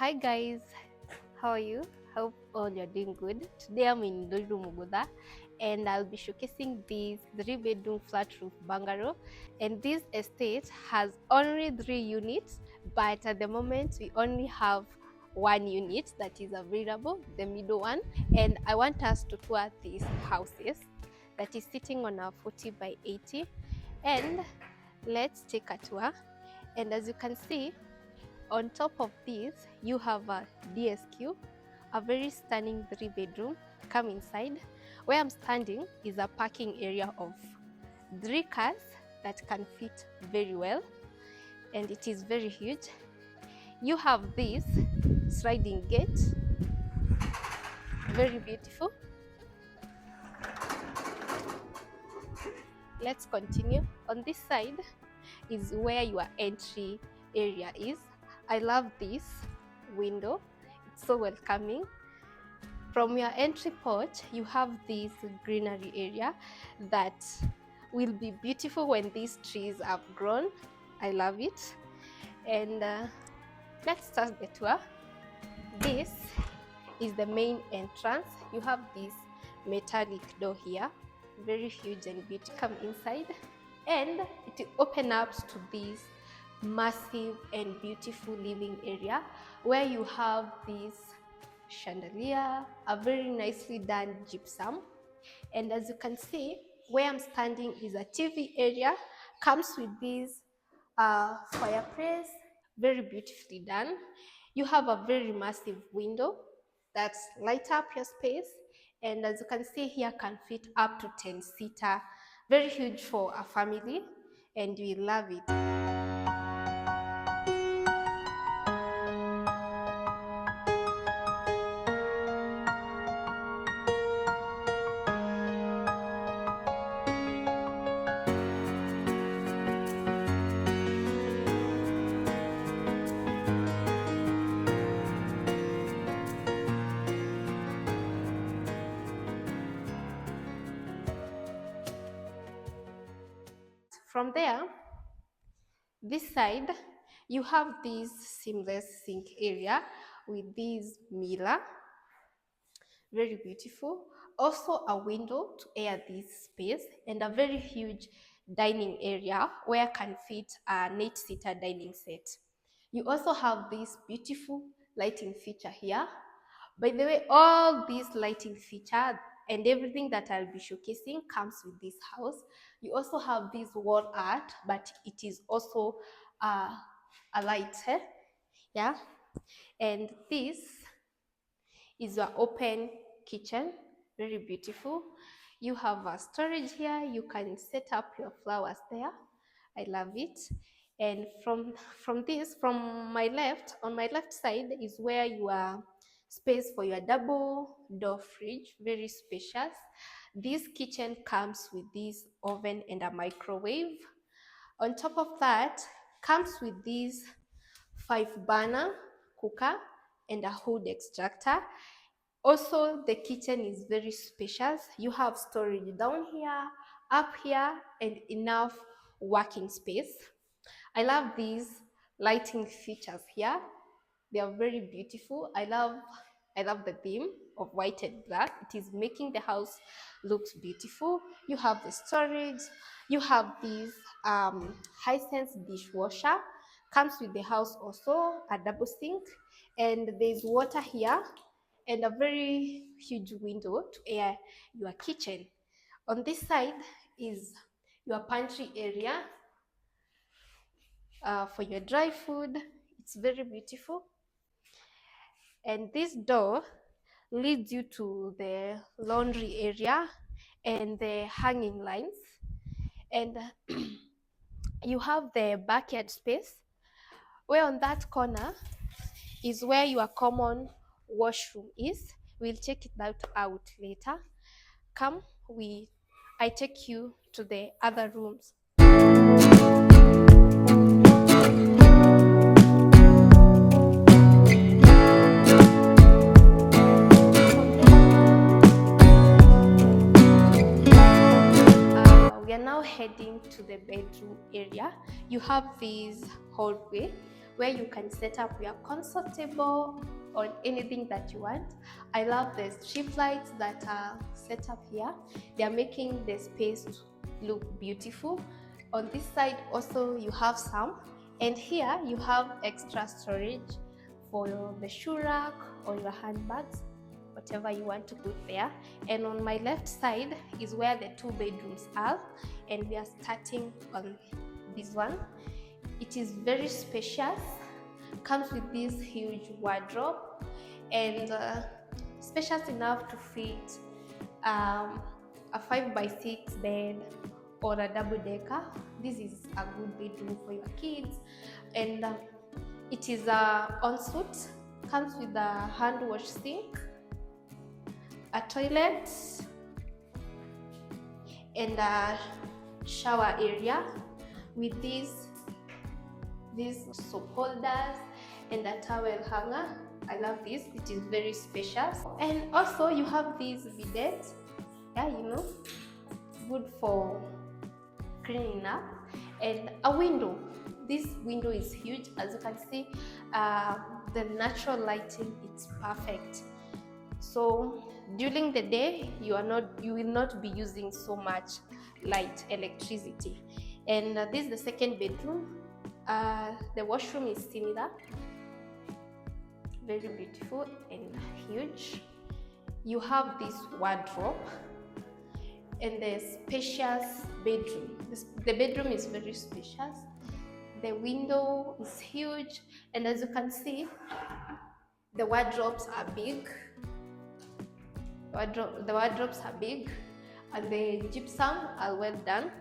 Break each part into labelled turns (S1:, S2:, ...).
S1: Hi guys, how are you? Hope all you're doing good. Today I'm in Ruiru Mugutha and I'll be showcasing this 3-bedroom flat roof bungalow. And this estate has only 3 units, but at the moment we only have 1 unit that is available, the middle one. And I want us to tour these houses that is sitting on a 40 by 80. And let's take a tour. And as you can see, on top of this, you have a DSQ, a very stunning 3-bedroom. Come inside. Where I'm standing is a parking area of 3 cars that can fit very well, and it is very huge. You have this sliding gate, very beautiful. Let's continue. On this side is where your entry area is. I love this window, it's so welcoming. From your entry porch, you have this greenery area that will be beautiful when these trees have grown. I love it. And let's start the tour. This is the main entrance. You have this metallic door here, very huge and beautiful. Come inside, and it opens up to this massive and beautiful living area where you have this chandelier, a very nicely done gypsum. And as you can see, where I'm standing is a TV area, comes with this fireplace, very beautifully done. You have a very massive window that light up your space, and as you can see here, can fit up to 10-seater, very huge for a family, and we love it. From there, this side, you have this seamless sink area with this mirror, very beautiful. Also a window to air this space, and a very huge dining area where can fit an 8-seater dining set. You also have this beautiful lighting feature here. By the way, all these lighting feature and everything that I'll be showcasing comes with this house. You also have this wall art, but it is also a light, yeah. And this is your open kitchen, very beautiful. You have a storage here. You can set up your flowers there. I love it. And from my left, on my left side is where your space for your double door fridge, very spacious. This kitchen comes with this oven and a microwave. On top of that, comes with this 5-burner cooker and a hood extractor. Also, the kitchen is very spacious. You have storage down here, up here, and enough working space. I love these lighting features here. They are very beautiful. I love the theme of white and black. It is making the house looks beautiful. You have the storage. You have this Hisense dishwasher. Comes with the house also, a double sink, and there's water here, and a very huge window to air your kitchen. On this side is your pantry area for your dry food. It's very beautiful. And this door leads you to the laundry area and the hanging lines. And you have the backyard space, where on that corner is where your common washroom is. We'll check it out later. Come, I take you to the other rooms. We are now heading to the bedroom area. You have this hallway where you can set up your console table or anything that you want. I love the strip lights that are set up here. They are making the space look beautiful. On this side also you have some, and here you have extra storage for the shoe rack or your handbags, whatever you want to put there. And on my left side is where the 2 bedrooms are, and we are starting on this one. It is very spacious, comes with this huge wardrobe, and spacious enough to fit a 5x6 bed or a double decker. This is a good bedroom for your kids, and it is a ensuite. Comes with a hand wash sink, a toilet, and a shower area with these soap holders and a towel hanger. I love this. It is very spacious. And also you have these bidets, good for cleaning up, and a window. This window is huge. As you can see, the natural lighting, it's perfect. So during the day you will not be using so much light electricity. And this is the second bedroom. The washroom is similar, very beautiful and huge. You have this wardrobe and the spacious bedroom. The bedroom is very spacious. The window is huge, and as you can see, the wardrobes are big. The wardrobes are big, and the gypsum are well done.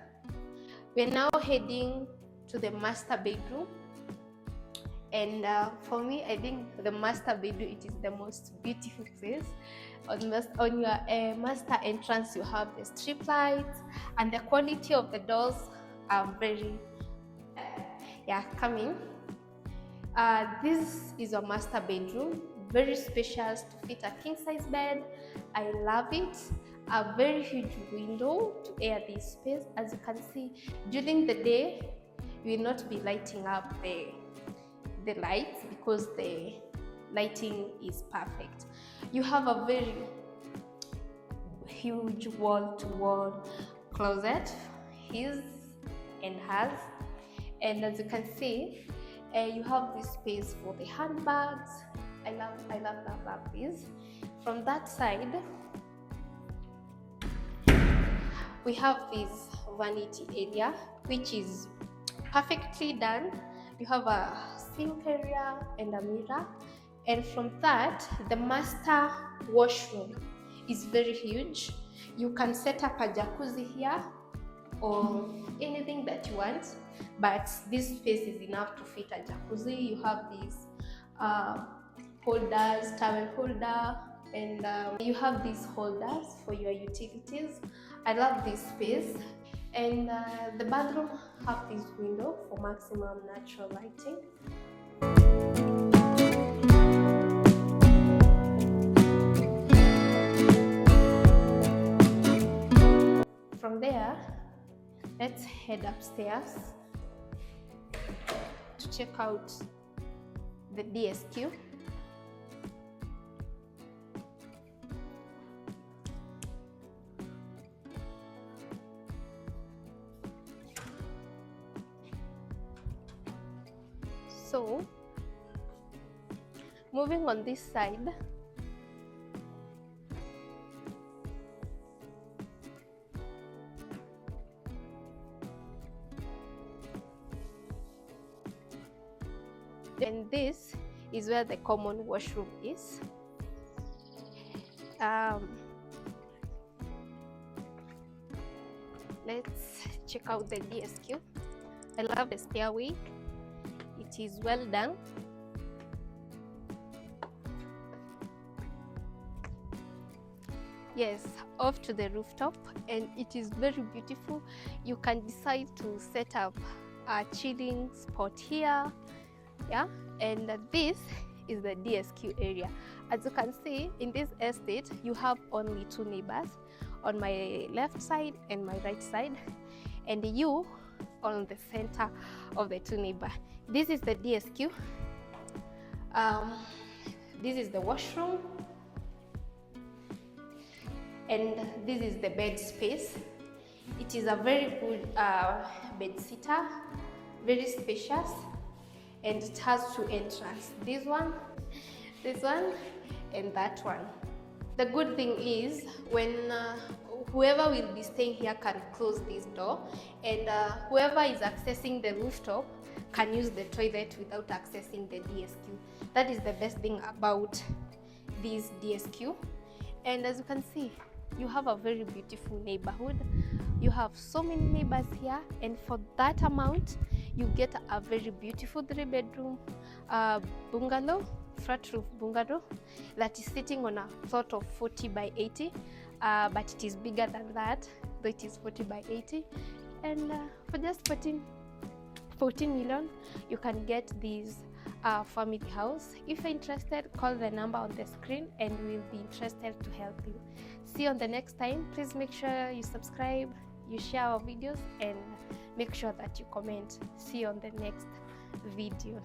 S1: We're now heading to the master bedroom, and for me, I think the master bedroom, it is the most beautiful place. On your master entrance, you have the strip lights, and the quality of the doors are very coming. This is your master bedroom, very spacious to fit a king size bed. I love it. A very huge window to air this space. As you can see, during the day you will not be lighting up the lights because the lighting is perfect. You have a very huge wall-to-wall closet, his and hers, and as you can see, you have this space for the handbags. I love this. From that side, we have this vanity area, which is perfectly done. You have a sink area and a mirror, and from that, the master washroom is very huge. You can set up a jacuzzi here or anything that you want, but this space is enough to fit a jacuzzi. You have these holders, towel holder, and you have these holders for your utilities. I love this space. And the bathroom have this window for maximum natural lighting. From there, let's head upstairs to check out the DSQ. So, moving on this side, and this is where the common washroom is. Let's check out the DSQ. I love the stairway. It is well done. Yes, off to the rooftop, and it is very beautiful. You can decide to set up a chilling spot here, and this is the DSQ area. As you can see, in this estate you have only 2 neighbors, on my left side and my right side, and you on the center of the two neighbor. This is the DSQ. This is the washroom, and this is the bed space. It is a very good bed sitter, very spacious, and it has two entrances. This one, and that one. The good thing is when whoever will be staying here can close this door, and whoever is accessing the rooftop can use the toilet without accessing the DSQ. That is the best thing about this DSQ. And as you can see, you have a very beautiful neighborhood. You have so many neighbors here, and for that amount you get a very beautiful 3-bedroom bungalow, flat roof bungalow, that is sitting on a plot of 40 by 80, but it is bigger than that, though it is 40 by 80. And for just 14 million you can get this family house. If you're interested, call the number on the screen and we'll be interested to help you. See you on the next time. Please make sure you subscribe, you share our videos, and make sure that you comment. See you on the next video.